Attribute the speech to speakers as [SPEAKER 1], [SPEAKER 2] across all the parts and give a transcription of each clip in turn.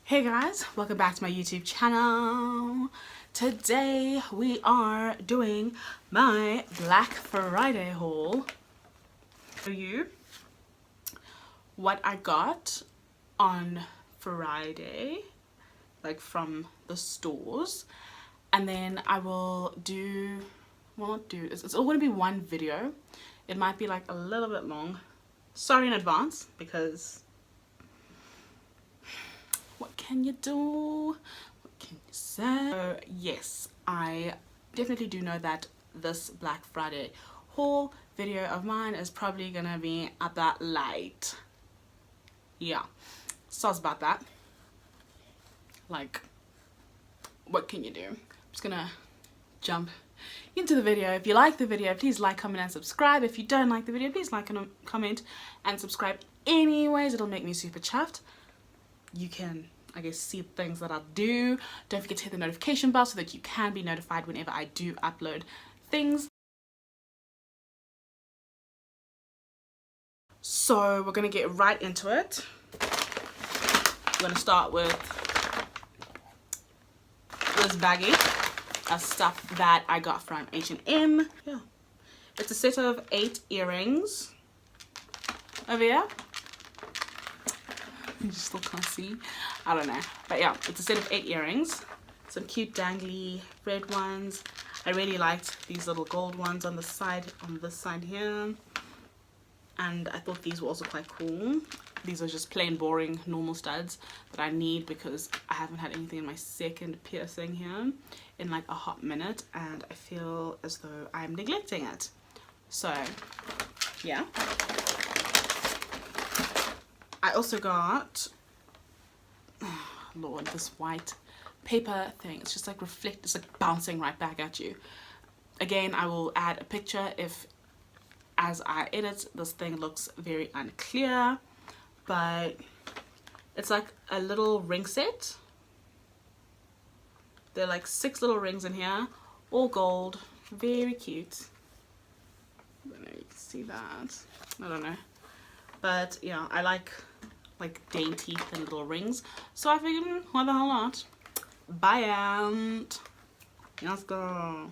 [SPEAKER 1] Hey guys, welcome back to my YouTube channel. Today we are doing my Black Friday haul. For you, what I got on Friday, like from the stores, and then I will do, well not do, it's all going to be one video. It might be like a little bit long. Sorry in advance because what can you do? What can you say? So yes, I definitely do know that this Black Friday haul video of mine is probably gonna be a bit late. Yeah, so it's about that. Like, what can you do? I'm just gonna jump into the video. If you like the video, please like, comment and subscribe. If you don't like the video, please like and comment and subscribe anyways. It'll make me super chuffed. You can, I guess, see things that I do. Don't forget to hit the notification bell so that you can be notified whenever I do upload things. So we're gonna get right into it. We're gonna start with this baggie of stuff that I got from H&M. Yeah, it's a set of 8 earrings over here. You still can't see, I don't know, but yeah, it's a set of 8 earrings, some cute dangly red ones. I really liked these little gold ones on the side, on this side here, and I thought these were also quite cool. These are just plain boring normal studs that I need because I haven't had anything in my second piercing here in like a hot minute, and I feel as though I'm neglecting it. So yeah, I also got, oh Lord, this white paper thing. It's just like it's like bouncing right back at you. Again, I will add a picture if, as I edit, this thing looks very unclear, but it's like a little ring set. There are like 6 little rings in here, all gold, very cute. I don't know if you can see that. I don't know. But yeah, I like dainty thin little rings, so I figured, why the hell not? Buy it. Let's go.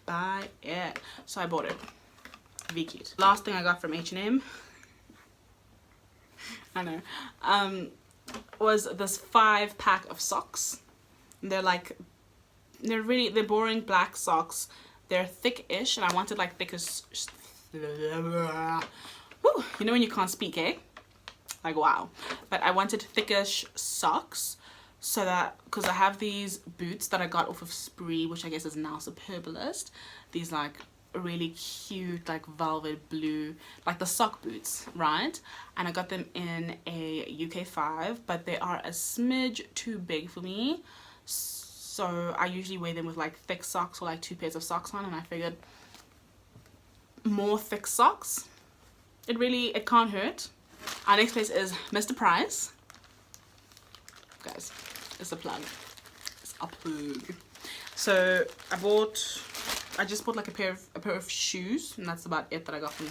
[SPEAKER 1] Buy it. So I bought it. Very cute. Last thing I got from H&M, I know, was this 5-pack of socks. They're boring black socks. They're thick-ish, and I wanted like thickest. Woo, you know when you can't speak, eh? Like, wow. But I wanted thickish socks, so that, because I have these boots that I got off of Spree, which I guess is now Superbalist. These like really cute like velvet blue, like the sock boots, right? And I got them in a UK 5, but they are a smidge too big for me, so I usually wear them with like thick socks or like 2 pairs of socks on, and I figured more thick socks, it can't hurt. Our next place is Mr. Price. Guys, it's a plug. It's a plug. So I just bought like a pair of shoes, and that's about it that I got from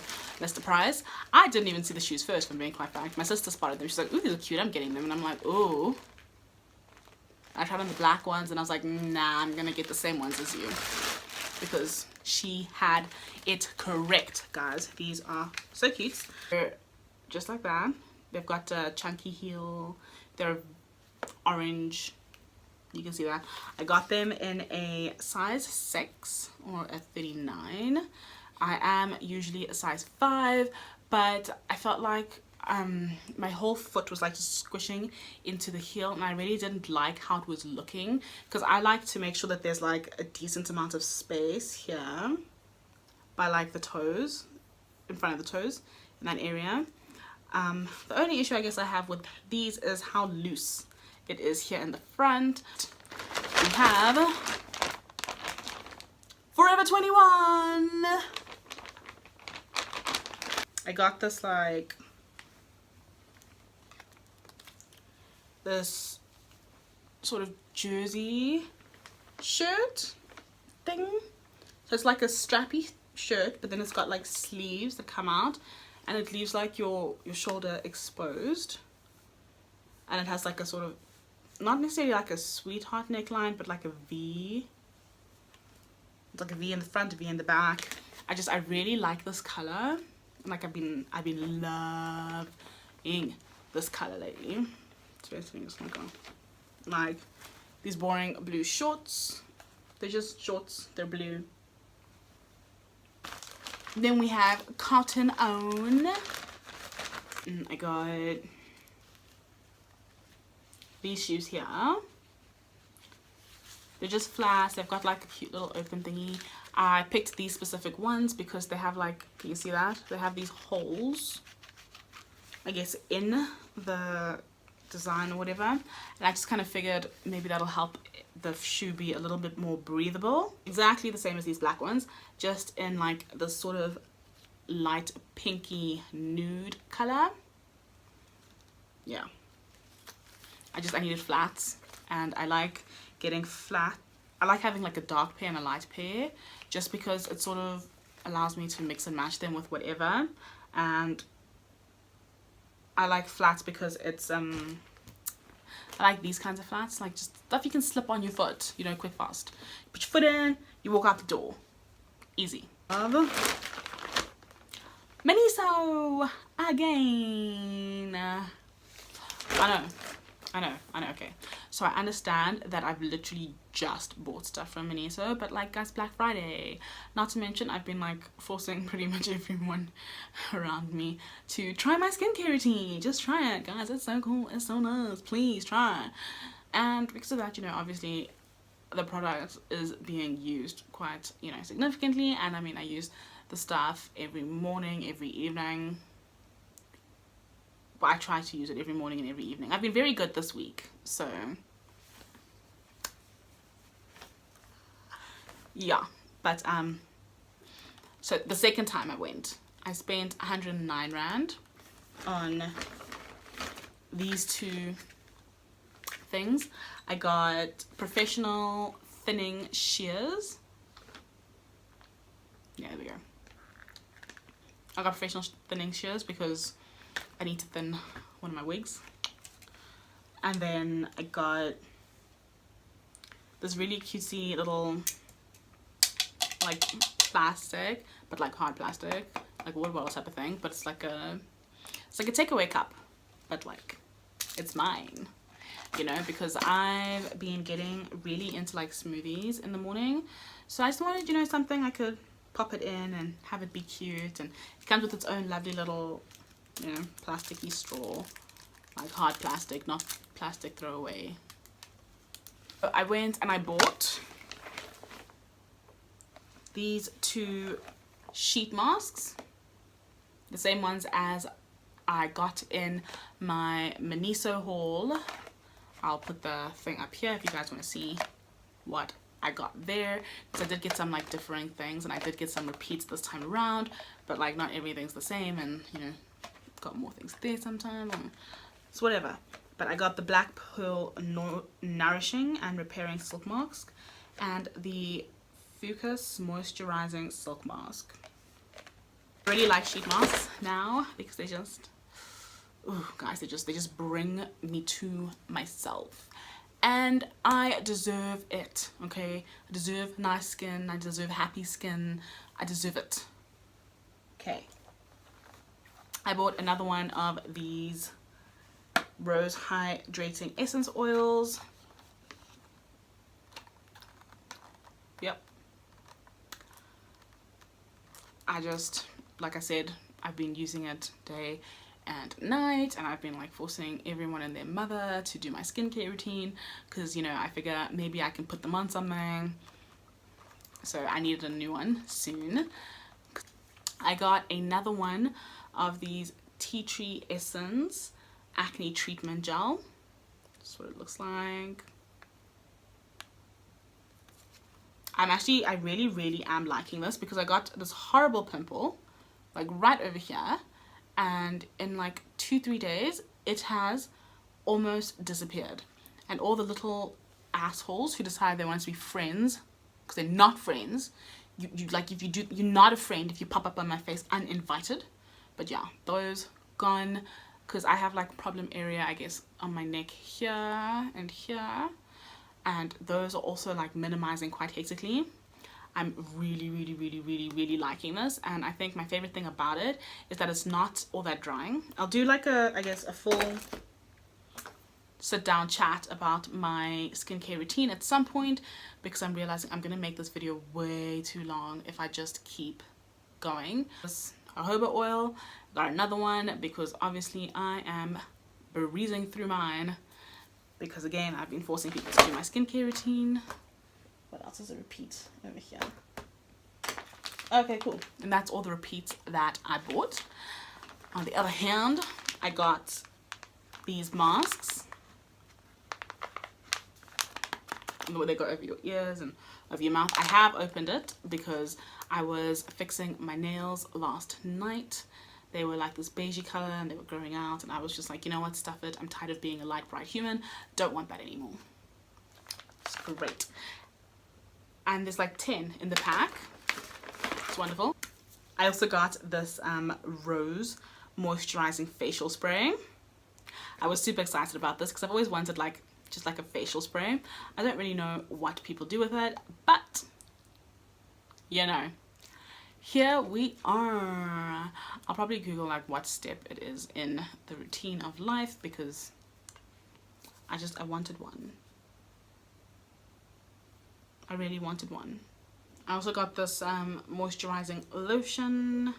[SPEAKER 1] Mr. Price. I didn't even see the shoes first, from being quite frank. My sister spotted them. She's like, ooh, these are cute, I'm getting them. And I'm like, ooh. I tried on the black ones, and I was like, nah, I'm gonna get the same ones as you, because she had it correct, guys. These are so cute. They're just like that. They've got a chunky heel. They're orange. You can see that. I got them in a size 6 or a 39. I am usually a size 5, but I felt like my whole foot was like just squishing into the heel, and I really didn't like how it was looking, because I like to make sure that there's like a decent amount of space here by like the toes, in front of the toes, in that area. The only issue I guess I have with these is how loose it is here in the front. We have Forever 21. I got this like this sort of jersey shirt thing. So it's like a strappy shirt, but then it's got like sleeves that come out, and it leaves like your shoulder exposed, and it has like a sort of not necessarily like a sweetheart neckline, but like a V. It's like a V in the front, a V in the back. I really like this color. Like I've been loving this color lately. It's basically just like these boring blue shorts. They're just shorts, they're blue. Then we have Cotton On. I got these shoes here. They're just flats. They've got like a cute little open thingy. I picked these specific ones because they have like, can you see that? They have these holes, I guess, in the design or whatever. And I just kind of figured maybe that'll help the shoe be a little bit more breathable. Exactly the same as these black ones, just in like this sort of light pinky nude color. Yeah. I needed flats, and I like getting flat. I like having like a dark pair and a light pair, just because it sort of allows me to mix and match them with whatever. And I like flats because it's I like these kinds of flats, like just stuff you can slip on your foot, you know, quick fast. You put your foot in, you walk out the door, easy. Miniso again. I know, okay. So I understand that I've literally just bought stuff from Miniso, but like, guys, Black Friday. Not to mention, I've been like forcing pretty much everyone around me to try my skincare routine. Just try it, guys. It's so cool. It's so nice. Please try. And because of that, you know, obviously the product is being used quite, you know, significantly. And I mean, I use the stuff every morning, every evening. But I try to use it every morning and every evening. I've been very good this week, so yeah. But so the second time I went, I spent 109 rand on these two things. I got professional thinning shears. Yeah, there we go. I got professional thinning shears because I need to thin one of my wigs. And then I got this really cutesy little like plastic, but like hard plastic, like a water bottle type of thing, but it's like a takeaway cup, but like it's mine, you know, because I've been getting really into like smoothies in the morning. So I just wanted, you know, something I could pop it in and have it be cute. And it comes with its own lovely little, you know, plasticky straw, like hard plastic, not plastic throwaway. So I went and I bought these two sheet masks, the same ones as I got in my Miniso haul. I'll put the thing up here if you guys want to see what I got there, because I did get some like differing things, and I did get some repeats this time around, but like not everything's the same, and you know, got more things there sometimes, it's whatever. But I got the Black Pearl Nourishing and Repairing Silk Mask and the Focus Moisturizing Silk Mask. I really like sheet masks now because they just, oh guys, they just bring me to myself. And I deserve it, okay? I deserve nice skin, I deserve happy skin, I deserve it. Okay. I bought another one of these Rose Hydrating Essence Oils. Yep. I just, like I said, I've been using it day and night, and I've been like forcing everyone and their mother to do my skincare routine because, you know, I figure maybe I can put them on something. So I needed a new one soon. I got another one of these Tea Tree Essence Acne Treatment Gel. That's what it looks like. I really am liking this because I got this horrible pimple like right over here, and in like 2-3 days it has almost disappeared. And all the little assholes who decide they want to be friends, because they're not friends, you like, if you do, you're not a friend if you pop up on my face uninvited. But yeah, those gone. because I have like problem area, I guess, on my neck here and here, and those are also like minimizing quite hectically. I'm really liking this, and I think my favorite thing about it is that it's not all that drying. I'll do like I guess a full sit down chat about my skincare routine at some point, because I'm realizing I'm gonna make this video way too long if I just keep going. This jojoba oil, got another one because obviously I am breezing through mine, because again I've been forcing people to do my skincare routine. What else is a repeat over here? Okay, cool. And that's all the repeats that I bought. On the other hand, I got these masks. Where they go over your ears and over your mouth. I have opened it because I was fixing my nails last night. They were like this beigey color and they were growing out, and I was just like, you know what, stuff it. I'm tired of being a light bright human. Don't want that anymore. It's great. And there's like 10 in the pack. It's wonderful. I also got this rose moisturizing facial spray. I was super excited about this because I've always wanted like just like a facial spray. I don't really know what people do with it, but you know, here we are. I'll probably Google like what step it is in the routine of life, because I wanted one. I really wanted one. I also got this moisturizing lotion.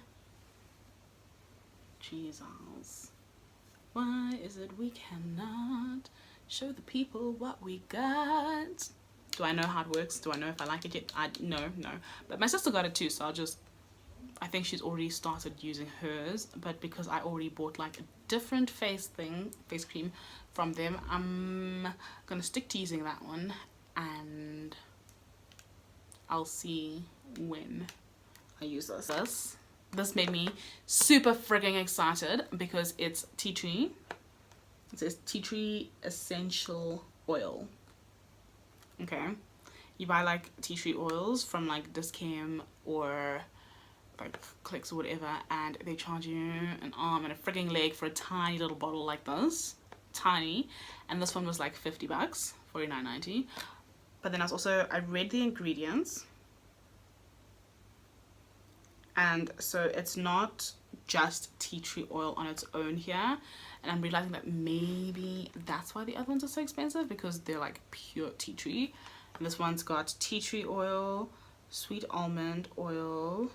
[SPEAKER 1] Jesus, why is it we cannot show the people what we got? Do I know how it works? Do I know if I like it yet? No. But my sister got it too, so I think she's already started using hers, but because I already bought like a different face cream from them, I'm gonna stick to using that one, and I'll see when I use this. This made me super frigging excited because it's tea tree. It says tea tree essential oil. Okay, you buy like tea tree oils from like Discam or like Clicks or whatever, and they charge you an arm and a frigging leg for a tiny little bottle like this. Tiny. And this one was like 50 bucks, 49.90. But then I read the ingredients, and so it's not just tea tree oil on its own here, and I'm realizing that maybe that's why the other ones are so expensive, because they're like pure tea tree. And this one's got tea tree oil, sweet almond oil,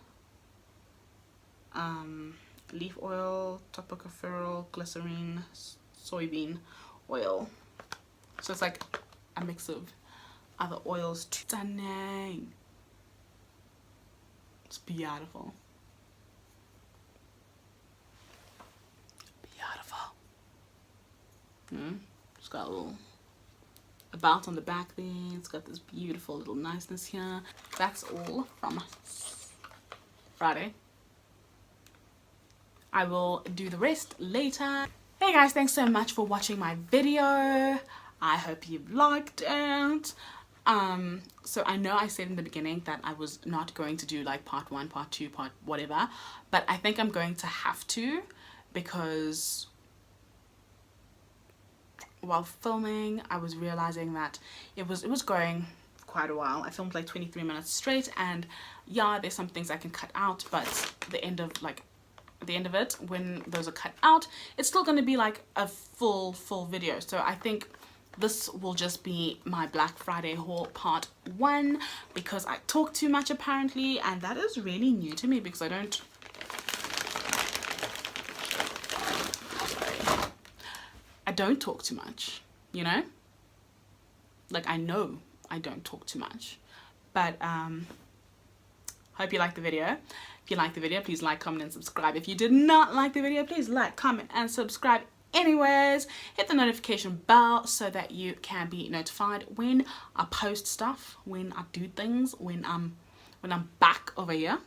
[SPEAKER 1] leaf oil, tocopherol, glycerine, soybean oil. So it's like a mix of other oils. Stunning. It's beautiful. It's got a belt on the back there. It's got this beautiful little niceness here. That's all from Friday. I will do the rest later. Hey guys, thanks so much for watching my video. I hope you liked it. So I know I said in the beginning that I was not going to do like part 1, part 2, part whatever, but I think I'm going to have to, because while filming I was realizing that it was going quite a while. I filmed like 23 minutes straight, and yeah, there's some things I can cut out, but the end of it, when those are cut out, it's still going to be like a full video. So I think this will just be my Black Friday haul part 1, because I talk too much apparently, and that is really new to me because I don't talk too much, you know? Like, I know I don't talk too much, but hope you liked the video. If you liked the video, please like, comment and subscribe. If you did not like the video, please like, comment and subscribe anyways. Hit the notification bell so that you can be notified when I post stuff, when I do things, when I'm back over here.